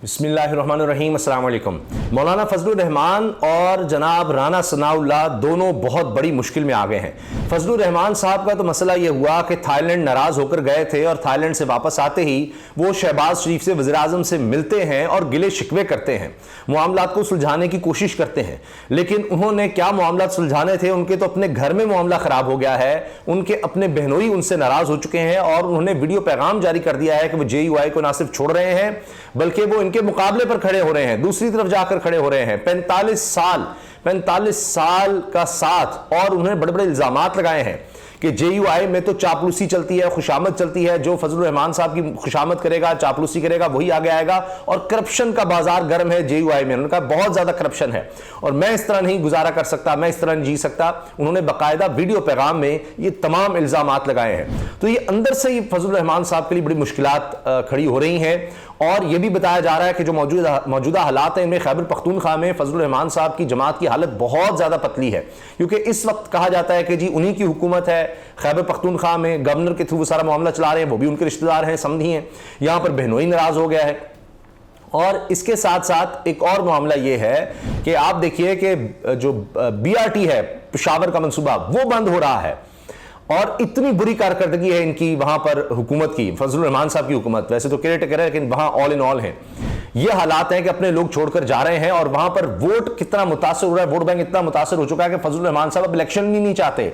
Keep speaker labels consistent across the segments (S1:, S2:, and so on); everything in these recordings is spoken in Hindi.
S1: बिस्मिल्लाहिर्रहमानिर्रहीम, अस्सलाम वालेकुम। मौलाना फजलुर रहमान और जनाब राना सनाउल्लाह दोनों बहुत बड़ी मुश्किल में आ गए हैं। फजलुर रहमान साहब का तो मसला ये हुआ कि थाईलैंड नाराज़ होकर गए थे और थाईलैंड से वापस आते ही वो शहबाज शरीफ से, वज़ीर आज़म से मिलते हैं और गिले शिकवे करते हैं, मामलात को सुलझाने की कोशिश करते हैं। लेकिन उन्होंने क्या मामलात सुलझाने थे, उनके तो अपने घर में मामला ख़राब हो गया है। उनके अपने बहनोई उनसे नाराज़ हो चुके हैं और उन्होंने वीडियो पैगाम जारी कर दिया है कि वो JUI को ना सिर्फ छोड़ रहे हैं बल्कि वो के मुकाबले पर खड़े हो रहे हैं, दूसरी तरफ जाकर खड़े हो रहे हैं। 45 साल का साथ, और उन्होंने बड़े बड़े इल्जामात लगाए हैं कि JUI में तो चापलूसी चलती है, खुशामद चलती है। जो फजलुर रहमान साहब की खुशामद करेगा, चापलूसी करेगा, वही आगे आएगा। और करप्शन का बाजार गर्म है JUI में। उन्होंने कहा बहुत ज्यादा करप्शन है और मैं इस तरह नहीं गुजारा कर सकता, मैं इस तरह नहीं जी सकता। उन्होंने बाकायदा वीडियो पैगाम में ये तमाम इल्जामात लगाए हैं। तो ये अंदर से ही फजलुर रहमान साहब के लिए बड़ी मुश्किलात खड़ी हो रही हैं। और यह भी बताया जा रहा है कि जो मौजूदा हालात हैं, इनमें खैबर पख्तूनख्वा में फजलुर रहमान साहब की जमात की हालत बहुत ज्यादा पतली है, क्योंकि इस वक्त कहा जाता है कि जी उन्हीं की हुकूमत है। खैबर पख्तूनख्वा में गवर्नर के थ्रू वो सारा मामला चला रहे हैं, वो भी उनके रिश्तेदार हैं, समधी हैं। यहां पर बहनोई नाराज हो गया है। और इसके साथ साथ एक और मामला यह है कि आप देखिए कि जो BRT है, पेशावर का मंसूबा, वो बंद हो रहा है। और इतनी बुरी कारकर्दगी है इनकी वहां पर हुकूमत की, फजलुर रहमान साहब की हुकूमत। वैसे तो केयर टेकर है, लेकिन वहां ऑल इन ऑल है। ये हालात हैं कि अपने लोग छोड़कर जा रहे हैं और वहां पर वोट कितना मुतासर हो रहा है, वोट बैंक इतना मुतासर हो चुका है कि फजलुर रहमान साहब अब इलेक्शन भी नहीं चाहते।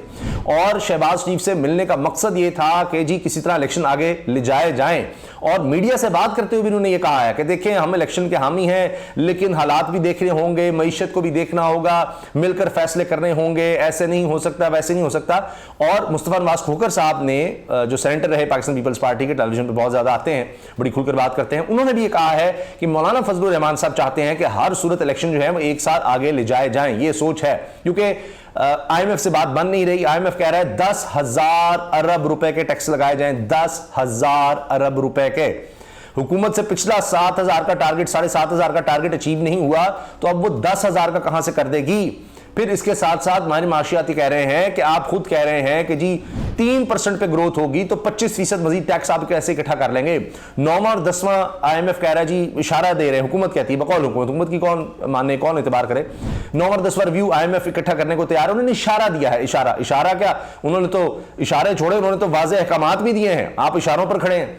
S1: और शहबाज शरीफ से मिलने का मकसद ये था कि जी किसी तरह इलेक्शन आगे ले जाए जाएं। और मीडिया से बात करते हुए भी उन्होंने ये कहा है कि देखें, हम इलेक्शन के हामी हैं, लेकिन हालात भी देखने होंगे, मईशत को भी देखना होगा, मिलकर फैसले करने होंगे, ऐसे नहीं हो सकता, वैसे नहीं हो सकता। और मुस्तफा नवाज खोखर साहब ने, जो सेनेटर रहे पाकिस्तान पीपल्स पार्टी के, टेलीविजन पर बहुत ज्यादा आते हैं, बड़ी खुलकर बात करते हैं, उन्होंने भी ये कहा है कि मौलाना फजलुर रहमान साहब चाहते हैं कि हर सूरत इलेक्शन जो है वो एक साथ आगे ले जाए जाएं। ये सोच है, क्योंकि IMF से बात बन नहीं रही। IMF कह रहा है 10,000 अरब रुपए के टैक्स लगाए जाएं, 10,000 अरब रुपए के। हुकूमत से पिछला 7,000 का टारगेट, 7,500 का टारगेट अचीव नहीं हुआ, तो अब वो 10,000 का कहां से कर देगी। फिर इसके साथ साथ हमारे माशियाती कह रहे हैं कि आप खुद कह रहे हैं कि जी 3% पे ग्रोथ होगी तो 25% मजीद टैक्स आप कैसे इकट्ठा कर लेंगे। 9वां और 10वां IMF कह रहा है, जी इशारा दे रहे हैं, हुकूमत कहती है, बकौल हुकूमत की कौन माने, कौन एतबार करे। 9वां और 10वां रिव्यू IMF इकट्ठा करने को तैयार है। उन्होंने इशारा दिया है। इशारा क्या, उन्होंने तो इशारे छोड़े, उन्होंने तो वाज़ेह अहकामात भी दिए हैं। आप इशारों पर खड़े हैं।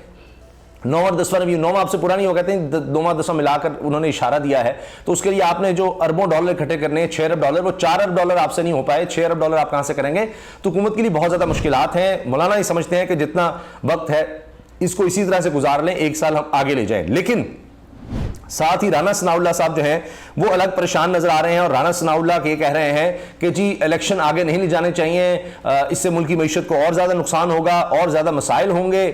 S1: 9 और 10वां रिव्यू, 9वां आपसे पुरानी हो, कहते हैं 9वां 10वां मिलाकर उन्होंने इशारा दिया है। तो उसके लिए आपने जो अरबों डॉलर इकट्ठे करने हैं, 6 अरब डॉलर, वो 4 अरब डॉलर आपसे नहीं हो पाए। 6 अरब डॉलर आप कहां से करेंगे। तो हुकूमत के लिए बहुत ज्यादा मुश्किलात हैं। मौलाना ये समझते हैं कि जितना वक्त है इसको इसी तरह से गुजार लें, एक साल हम आगे ले जाएं। लेकिन साथ ही राना सनाउल्लाह साहब जो हैं वो अलग परेशान नजर आ रहे हैं। और राना सनाउल्लाह ये कह रहे हैं कि जी इलेक्शन आगे नहीं ले जाने चाहिए, इससे मुल्क की मईशत को और ज़्यादा नुकसान होगा, और ज़्यादा मसाइल होंगे,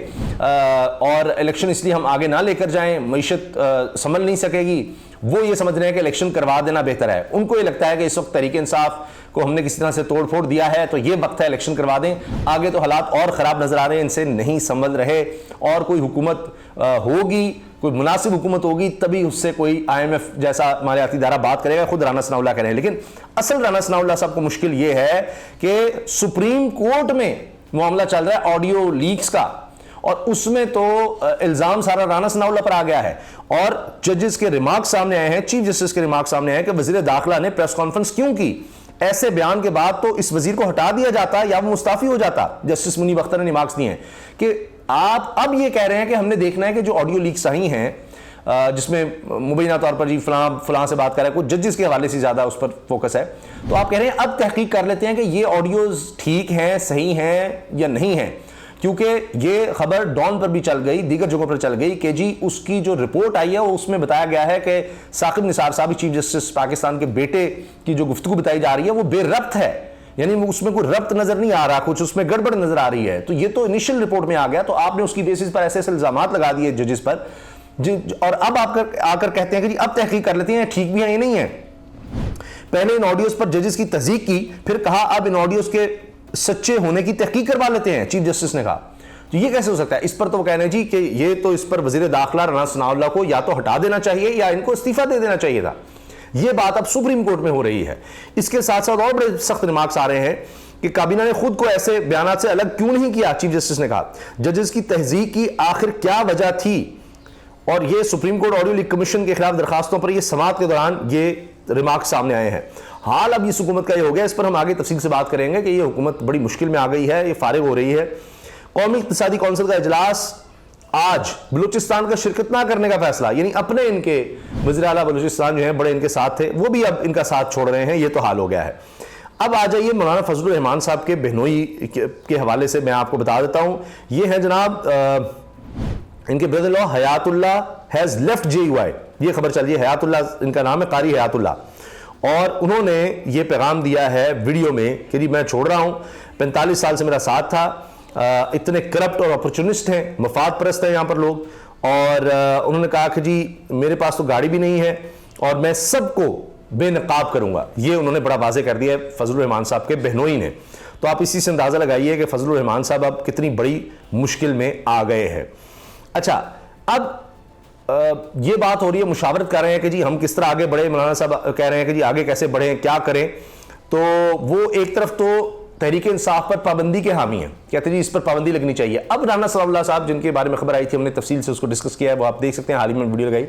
S1: और इलेक्शन इसलिए हम आगे ना लेकर जाएं, मईशत संभल नहीं सकेगी। वो ये समझ रहे हैं कि इलेक्शन करवा देना बेहतर है। उनको ये लगता है कि इस वक्त तहरीक इंसाफ को हमने किसी तरह से तोड़ फोड़ दिया है, तो ये वक्त है इलेक्शन करवा दें। आगे तो हालात और ख़राब नजर आ रहे हैं, इनसे नहीं संभल रहे। और कोई हुकूमत होगी, कोई मुनासिब हुकूमत होगी, तभी उससे कोई IMF जैसा मालियाती इदारा बात करेगा। खुद राना सनाउल्लाह कह रहे हैं। लेकिन असल राना सनाउल्लाह साहब को मुश्किल ये है कि सुप्रीम कोर्ट में मामला चल रहा है ऑडियो लीक्स का, और उसमें तो इल्जाम सारा राना सनाउल्लाह पर आ गया है। और जजेस के रिमार्क सामने आए हैं, चीफ जस्टिस के रिमार्क सामने आए हैं कि वजीर दाखिला ने प्रेस कॉन्फ्रेंस क्यों की। ऐसे बयान के बाद तो इस वजीर को हटा दिया जाता या वो मुस्ताफी हो जाता। जस्टिस मुनीब अख्तर ने रिमार्क्स दिए हैं कि आप अब ये कह रहे हैं कि हमने देखना है कि जो ऑडियो लीक्स आई हैं, जिसमें मुबैना तौर पर जी फलां से बात कर रहा है, कुछ जजेस के हवाले से ज्यादा उस पर फोकस है, तो आप कह रहे हैं अब तहकीक कर लेते हैं कि ये ऑडियोज ठीक हैं, सही हैं या नहीं हैं। क्योंकि ये खबर डॉन पर भी चल गई, दीगर जगहों पर चल गई कि जी उसकी जो रिपोर्ट आई है उसमें बताया गया है कि साकिब निसार साहब, चीफ जस्टिस पाकिस्तान के बेटे की जो गुफ्तगू बताई जा रही है वो बेरब्त है, यानी उसमें कोई रब्त नजर नहीं आ रहा, कुछ उसमें गड़बड़ नजर आ रही है। तो ये तो इनिशियल रिपोर्ट में आ गया, तो आपने उसकी बेसिस पर ऐसे इल्जामात लगा दिए जजेस पर, और अब आप आकर कहते हैं कि जी अब तहकीक कर लेते हैं ठीक भी है या नहीं है। पहले इन ऑडियोज पर जजेस की तस्दीक की, फिर कहा अब इन ऑडियोज के सच्चे होने की तहकीक करवा लेते हैं, चीफ जस्टिस ने कहा। तो ये कैसे हो सकता है। इस पर तो वो कह रहे हैं जी कि ये तो इस पर वजीर दाखिला राना सनाउल्लाह को या तो हटा देना चाहिए या इनको इस्तीफा दे देना चाहिए था। ये बात अब सुप्रीम कोर्ट में हो रही है। इसके साथ साथ और बड़े सख्त रिमार्क्स आ रहे हैं कि काबीना ने खुद को ऐसे बयान से अलग क्यों नहीं किया। चीफ जस्टिस ने कहा जजेस की तहजीक की आखिर क्या वजह थी, और ये supreme court audio leak commission के खिलाफ दरखास्तों पर ये समाअत के दौरान ये रिमार्क सामने आए हैं। हाल अब इस हुकूमत का ये हो गया, इस पर हम आगे तफसील से बात करेंगे कि ये हुकूमत बड़ी मुश्किल में आ गई है, ये फारिग हो रही है। कौमी इक़्तिसादी कौंसिल का इजलास आज बलूचिस्तान का शिरकत ना करने का फैसला, यानी अपने इनके वज़ीर आला बलूचिस्तान जो हैं बड़े इनके साथ थे, वो भी अब इनका साथ छोड़ रहे हैं, ये तो हाल हो गया है। अब आ जाइए मौलाना फजलुर रहमान साहब के बहनोई के हवाले से मैं आपको बता देता हूं। ये है जनाब इनके brother law Hayatullah has left JUI, ये खबर चल रही है। हयातुल्लाह इनका नाम है, कारी हयातुल्लाह, और उन्होंने ये पैगाम दिया है वीडियो में कि जी मैं छोड़ रहा हूं, 45 साल से मेरा साथ था, इतने करप्ट और अपॉर्चुनिस्ट हैं, मफाद परस्त हैं यहाँ पर लोग, और उन्होंने कहा कि जी मेरे पास तो गाड़ी भी नहीं है और मैं सबको बेनकाब करूंगा। ये उन्होंने बड़ा वाज़े कर दिया है फजलुर रहमान साहब के बहनोई ने। तो आप इसी से अंदाज़ा लगाइए कि फजलुर रहमान साहब अब कितनी बड़ी मुश्किल में आ गए हैं। अच्छा, अब ये बात हो रही है, मुशावरत कर रहे हैं कि जी हम किस तरह आगे बढ़े। मौलाना साहब कह रहे हैं कि जी आगे कैसे बढ़ें, क्या करें। तो वो एक तरफ तो तहरीक इंसाफ पर पाबंदी के हामी हैं, कहते हैं जी इस पर पाबंदी लगनी चाहिए। अब राना सनाउल्लाह साहब जिनके बारे में खबर आई थी, हमने तफसील से उसको डिस्कस किया है, वो आप देख सकते हैं, हाल ही में वीडियो लगाई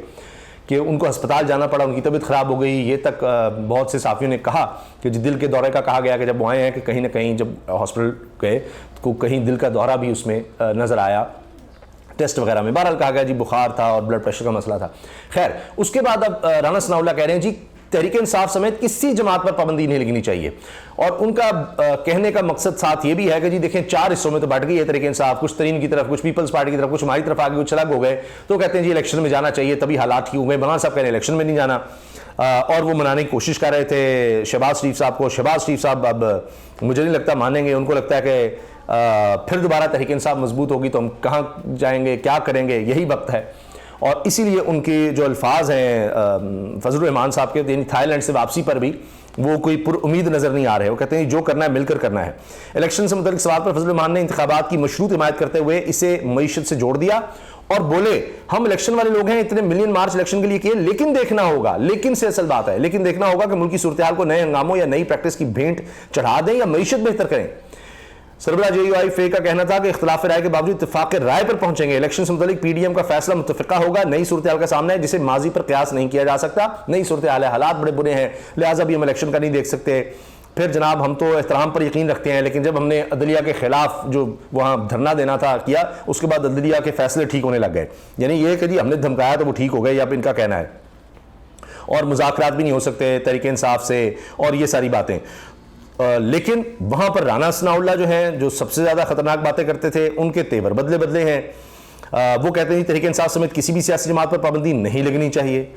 S1: कि उनको अस्पताल जाना पड़ा, उनकी तबीयत ख़राब हो गई। ये तक बहुत से साफियों ने कहा कि जी दिल के दौरे का कहा गया कि जब वो आए हैं कि कहीं ना कहीं जब हॉस्पिटल गए तो कहीं दिल का दौरा भी उसमें नज़र आया, टेस्ट वगैरह में। बहरहाल कहा गया जी बुखार था और ब्लड प्रेशर का मसला था। खैर, उसके बाद अब राना सनाउल्लाह कह रहे हैं जी तहरीक इंसाफ समेत किसी जमात पर पाबंदी नहीं लगनी चाहिए। और उनका कहने का मकसद साथ ये भी है कि जी देखें 4 हिस्सों में तो बढ़ गई है तहरीक इंसाफ, कुछ तरीन की तरफ, कुछ पीपल्स पार्टी की तरफ, कुछ हमारी तरफ आगे, कुछ अलग हो गए। तो कहते हैं जी इलेक्शन में जाना चाहिए, तभी हालात ठीक हो गए। मौलाना साहब कह रहे हैं इलेक्शन में नहीं जाना, और वो मनाने की कोशिश कर रहे थे शहबाज शरीफ साहब को। शहबाज शरीफ साहब अब मुझे नहीं लगता मानेंगे, उनको लगता है कि फिर दोबारा तहरीक इंसाफ मजबूत होगी तो हम कहाँ जाएंगे, क्या करेंगे, यही वक्त है। और इसीलिए उनके जो अल्फाज हैं फजलुर रहमान साहब के, यानी थाईलैंड से वापसी पर भी वो कोई पुरुमीद नजर नहीं आ रहे। वो कहते हैं जो करना है मिलकर करना है। इलेक्शन से मुतल्लिक सवाल पर फजलुर रहमान ने इंतखाबात की मशरूत हिमायत करते हुए इसे मईशत से जोड़ दिया और बोले हम इलेक्शन वाले लोग हैं, इतने मिलियन मार्च इलेक्शन के लिए किए, लेकिन देखना होगा, लेकिन से असल बात है, लेकिन देखना होगा कि मुल्क की सूरत हाल को नए हंगामों या नई प्रैक्टिस की भेंट चढ़ा दें या मईशत बेहतर करें। सरबराह JUI फे का कहना था कि इख्तिलाफ राय के बावजूद इत्तेफाक राय पर पहुंचेंगे। इलेक्शन से मुतालिक PDM का फैसला मुत्तफिका होगा। नई सूरत हाल का सामना है जिसे माजी पर कयास नहीं किया जा सकता। नई सूरत हाल है, हालात बड़े बुरे हैं, लिहाजा भी हम इलेक्शन का नहीं देख सकते। फिर जनाब हम तो एहतराम पर यकीन रखते हैं, लेकिन जब हमने अदलिया के खिलाफ जो वहाँ धरना देना था किया, उसके बाद अदलिया के फैसले ठीक होने लग गए। यानी ये कि जी हमने धमकाया तो वो ठीक हो गए, या इनका कहना है। और मुज़ाकरात भी नहीं हो सकते तहरीक इंसाफ से, और ये सारी बातें। लेकिन वहां पर राना सनाउल्लाह जो हैं, जो सबसे ज्यादा खतरनाक बातें करते थे, उनके तेवर बदले बदले हैं। वो कहते हैं तहरीक इंसाफ समेत किसी भी सियासी जमात पर पाबंदी नहीं लगनी चाहिए,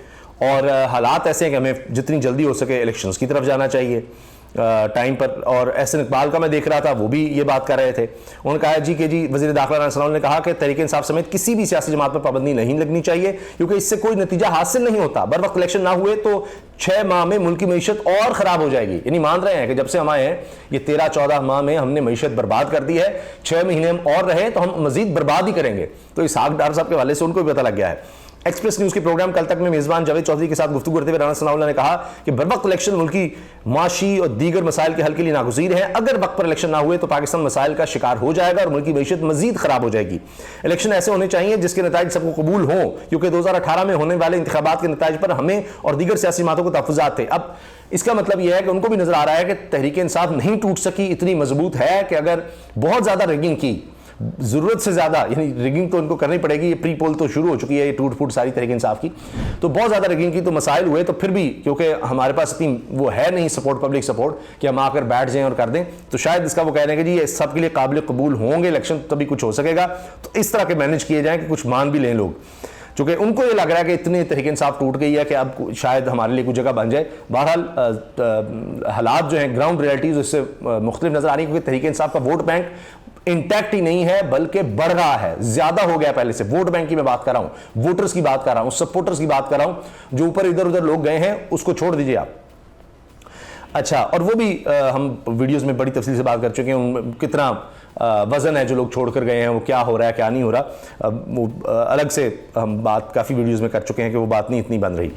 S1: और हालात ऐसे हैं कि हमें जितनी जल्दी हो सके इलेक्शंस की तरफ जाना चाहिए टाइम पर। और एहसन इकबाल का मैं देख रहा था, वो भी ये बात कर रहे थे। उन्होंने कहा जी कि जी वज़ीर दाखिला राना सनाउल्लाह ने कहा कि तहरीक इंसाफ समेत किसी भी सियासी जमात पर पाबंदी नहीं लगनी चाहिए, क्योंकि इससे कोई नतीजा हासिल नहीं होता। बर वक्त इलेक्शन ना हुए तो 6 माह में मुल्क की मईशत और ख़राब हो जाएगी। यानी मान रहे हैं कि जब से हम आए हैं ये 13-14 माह में हमने मईशत बर्बाद कर दी है, 6 महीने हम और रहे तो हम मजीद बर्बाद ही करेंगे। तो इसहाक डार साहब के हवाले से उनको भी पता लग गया है। एक्सप्रेस न्यूज़ के प्रोग्राम कल तक में मेज़बान जावेद चौधरी के साथ गुफ्तगू करते हुए राना सनाउल्लाह ने कहा कि बर वक्त इलेक्शन मुल्की माशी और दीगर मसाइल के हल के लिए नागुज़ीर है। अगर वक्त पर इलेक्शन ना हुए तो पाकिस्तान मसाइल का शिकार हो जाएगा और मुल्की मईशत मजीद ख़राब हो जाएगी। इलेक्शन ऐसे होने चाहिए जिसके नताइज सबको कबूल हों, क्योंकि 2018 में होने वाले इंतखाबात के नताइज पर हमें और दीगर सियासी जमातों को तहफ़्फ़ुज़ात थे। अब इसका मतलब यह है कि उनको भी नजर आ रहा है कि तहरीक इंसाफ नहीं टूट सकी, इतनी मजबूत है कि अगर बहुत ज़्यादा रिगिंग की, जरूरत से ज्यादा, यानी रिगिंग तो इनको करनी पड़ेगी, ये प्री पोल तो शुरू हो चुकी है, ये टूट फूट सारी तहरीक इंसाफ की, तो बहुत ज्यादा रिगिंग की तो मसाइल हुए, तो फिर भी क्योंकि हमारे पास इतनी वो है नहीं सपोर्ट, पब्लिक सपोर्ट कि हम आकर बैठ जाएं और कर दें, तो शायद इसका वो कह रहे हैं कि जी ये सब के लिए काबिल कबूल होंगे इलेक्शन, तभी कुछ हो सकेगा। तो इस तरह के मैनेज किए जाएं कि कुछ मान भी लें लोग, चूंकि उनको ये लग रहा है कि इतनी तहरीक इंसाफ टूट गई है कि अब शायद हमारे लिए कुछ जगह बन जाए। बहरहाल हालात जो हैं ग्राउंड रियलिटीज उससे मुख्तलिफ नजर आ रही है, क्योंकि तहरीक इंसाफ का वोट बैंक इंटैक्ट ही नहीं है बल्कि बढ़ रहा है, ज्यादा हो गया पहले से। वोट बैंक की मैं बात कर रहा हूं, वोटर्स की बात कर रहा हूं, सपोर्टर्स की बात कर रहा हूं, जो ऊपर इधर उधर लोग गए हैं उसको छोड़ दीजिए आप। अच्छा, और वो भी हम वीडियोस में बड़ी तफसील से बात कर चुके हैं, कितना वजन है जो लोग छोड़कर गए हैं, वो क्या हो रहा है क्या नहीं हो रहा, वो अलग से हम बात काफ़ी वीडियोस में कर चुके हैं कि वो बात नहीं इतनी बन रही।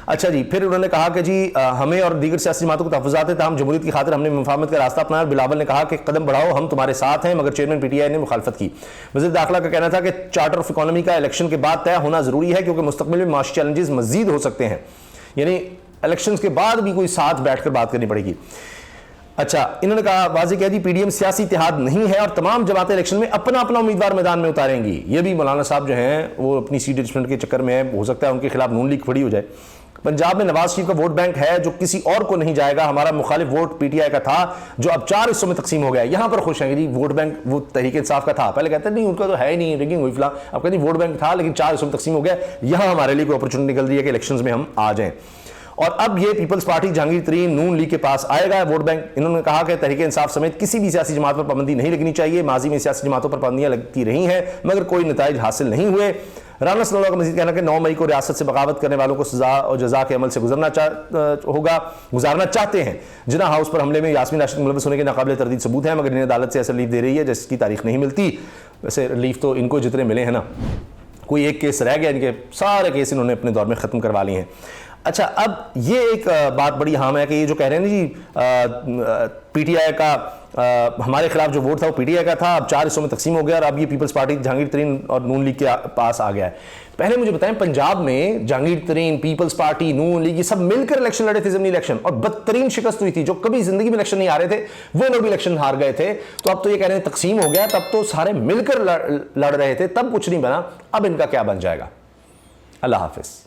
S1: अच्छा जी, फिर उन्होंने कहा कि जी हमें और दीगर सियासी जमातों को तहफ़्फ़ुज़ात है, हम जमहूरियत की खातिर हमने मुफाहमत का रास्ता अपनाया। बिलावल ने कहा कि कदम बढ़ाओ, हम तुम्हारे साथ हैं, मगर चेयरमैन पीटीआई ने मुखालफत की। वज़ीर दाखिला का कहना था कि चार्टर ऑफ इकोनॉमी का इलेक्शन के बाद तय होना जरूरी है, क्योंकि मुस्तकबिल में माशी चैलेंजेस मजीद हो सकते हैं, यानी इलेक्शन के बाद भी कोई साथ बैठकर बात करनी पड़ेगी। अच्छा, इन्होंने कहा वाज़ेह कह दी पीडीएम सियासी इत्तेहाद नहीं है और तमाम जमातें इलेक्शन में अपना अपना उम्मीदवार मैदान में उतारेंगी। ये भी मौलाना साहब जो हैं वो अपनी सीट एडजस्टमेंट के चक्कर में है, हो सकता है उनके खिलाफ नून लीग खड़ी हो जाए। पंजाब में नवाज शरीफ का वोट बैंक है जो किसी और को नहीं जाएगा। हमारा मुखालिफ वोट पीटीआई का था जो अब 4 हिस्सों में तकसीम हो गया है। यहां पर खुश हैं कि जी वोट बैंक वो तहरीक इंसाफ का था, पहले कहते नहीं उनका तो है ही नहीं, रिगिंग हुई फिलहाल, अब कहते वोट बैंक था लेकिन 4 हिस्सों में तकसीम हो गया। यहां हमारे लिए कोई अपॉर्चुनिटी निकल रही है कि इलेक्शंस में हम आ जाएं। और अब ये पीपल्स पार्टी जहांगीर तरीन नून लीग के पास आएगा वोट बैंक। इन्होंने कहा कि तहरीक इंसाफ समेत किसी भी सियासी जमात पर पाबंदी नहीं लगनी चाहिए। माजी में सियासी जमातों पर पाबंदियां लगती रही हैं मगर कोई नताइज हासिल नहीं हुए। राना सनाउल्लाह का मजीद कहना कि 9 मई को रियासत से बगावत करने वालों को सजा और जजा के अमल से गुजारना चाहते हैं। जिना हाउस पर हमले में यास्मीन राशिद मुलव्वस होने के नाकाबिल तरदीद सबूत है, मगर इन्हें अदालत से ऐसा रिलीफ दे रही है जिसकी तारीख नहीं मिलती। वैसे रिलीफ तो इनको जितने मिले हैं ना, कोई एक केस रह गया, इनके सारे केस इन्होंने अपने दौर में ख़त्म करवा लिए हैं। अच्छा, अब ये एक बात बड़ी अहम है कि ये जो कह रहे हैं ना जी पीटीआई का हमारे खिलाफ जो वोट था वो पीटीआई का था, अब 4 हिस्सों में तकसीम हो गया और अब ये पीपल्स पार्टी जहांगीर तरीन और नून लीग के पास आ गया है। पहले मुझे बताएं, पंजाब में जहांगीर तरीन, पीपल्स पार्टी, नून लीग ये सब मिलकर इलेक्शन लड़े थे, ज़मीनी इलेक्शन, और बदतरीन शिकस्त हुई थी। जो कभी जिंदगी में इलेक्शन नहीं आ रहे थे वो लोग भी इलेक्शन हार गए थे। तो अब तो ये कह रहे हैं तकसीम हो गया, तब तो सारे मिलकर लड़ रहे थे, तब कुछ नहीं बना, अब इनका क्या बन जाएगा। अल्लाह हाफिज।